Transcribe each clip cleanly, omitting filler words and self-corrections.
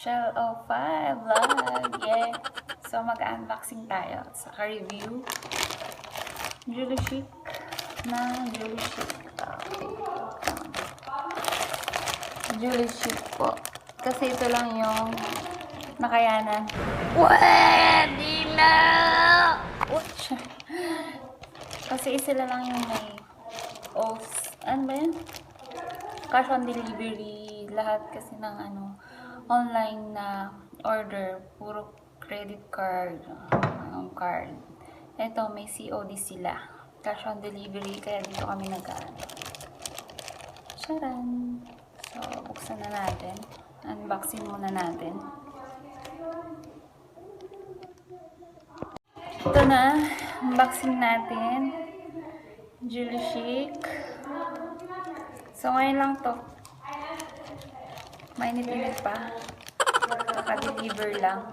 Shell of 5 vlog. Yeah. So, mag-unboxing tayo. Saka review. Julie Chic na Julie Chic. Okay. Julie Chic po. Kasi ito lang yung nakayanan. Pwede na! Kasi sila lang yung may ano ba yan? Cash on delivery. Lahat kasi ng online na order, puro credit card, card. Ito, may COD sila. Cash on delivery, kaya dito kami nag-ano. Charan! So, buksan na natin. Unboxing muna natin. Ito na, unboxing natin. Julie Chic. So, ngayon lang to. Mainit-init pa. Naka-deliver lang.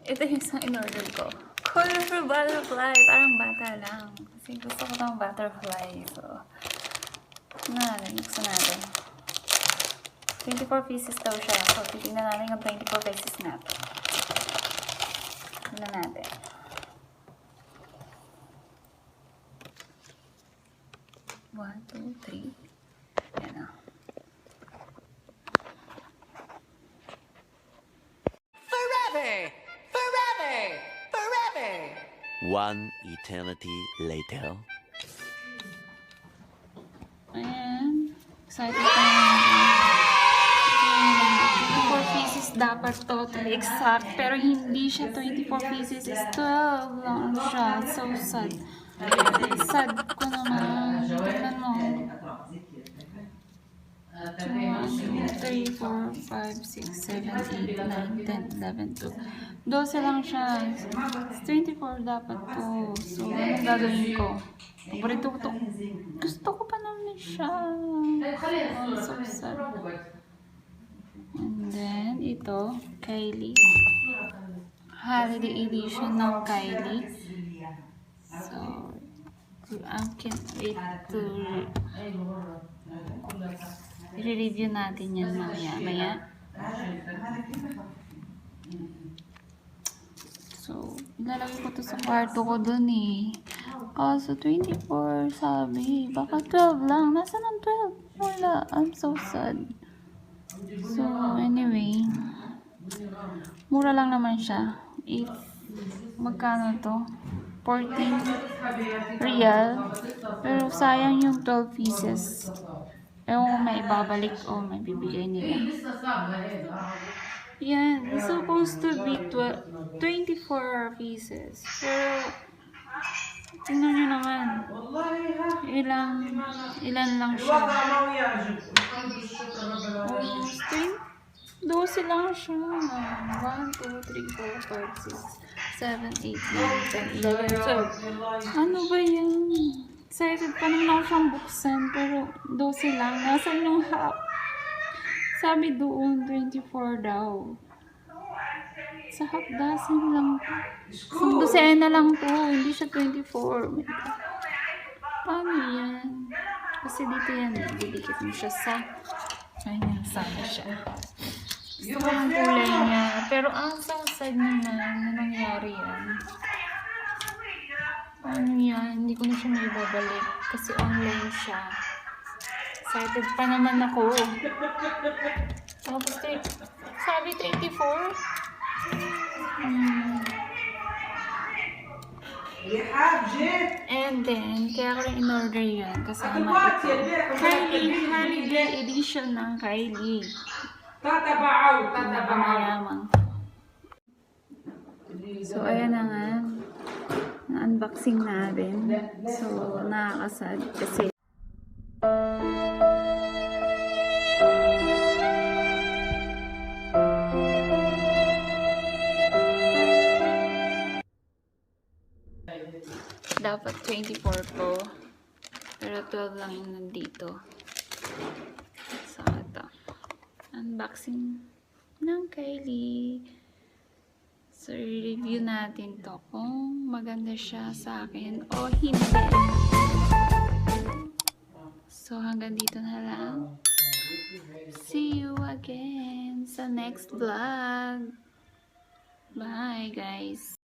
Ito yung isang in-order ko. Colorful butterfly. Parang bata lang. Kasi gusto ko ng butterfly. So, buksan natin. 24 pieces daw siya. So, titignan natin yung 24 pieces natin. Tignan natin. One, two, three. Yan o. Forever! Forever! Forever! One eternity later. Ayan. Excited pa naman. 24 pieces dapat to be exact. Pero hindi siya 24 pieces. Is 12 lang siya. So sad. Sad ko naman. Tignan mo. 2, 1, 2, 3, 4, 5, 6, 7, 8, 9, 10, 11, 12. 12 lang siya. 24 dapat to. So, anong gagawin ko? Paborito ko to. Gusto ko pa naman siya. Oh, so sad. And then, ito, Kylie. Holiday edition ng Kylie. So, I can't wait to i-review natin yan maya. So, ilalagay ko to sa kwarto ko dun eh. Kaso 24 sabi. Baka 12 lang. Nasaan ang 12? Wala. I'm so sad. So, anyway. Mura lang naman siya. Magkano to? 14 real. Pero sayang yung 12 pieces. Ewan ko may ibabalik o may bibigay nila. Yan. It's supposed to be 24 pieces. Pero, tingnan nyo naman. Ilan lang siya. Almost 12 lang siya. 1, 2, 3, 4, 5, 6, 7, 8, 9, 10, 11, 12. Ano ba yan? Excited pa naman ako siyang buksan. Pero 12 lang. Nasaan yung half? Sabi doon, 24 daw. Sa half dozen lang. Isang dosena lang to. Hindi siya 24. Paano yan? Kasi dito yan. Didikit mo siya sa... Ayan, sana siya. Gusto ko ang kulay niya. Pero ang so sad naman na nangyari yan. Ano yan? Hindi ko na siya maibabalik. Kasi online siya. Excited pa naman ako. Tapos, sabi 24. And then, kaya ko rin in-order yan. Kasama ito. Kylie, holiday edition ng Kylie. Mayaman. So, ayan na nga. Na-unboxing natin. So, nakakasad. Kasi dapat 24 po. Pero 12 lang yung nandito. So, ito. Unboxing ng Kylie. So, review natin to kung maganda siya sa akin o hindi. So, hanggang dito na lang. See you again sa next vlog. Bye, guys.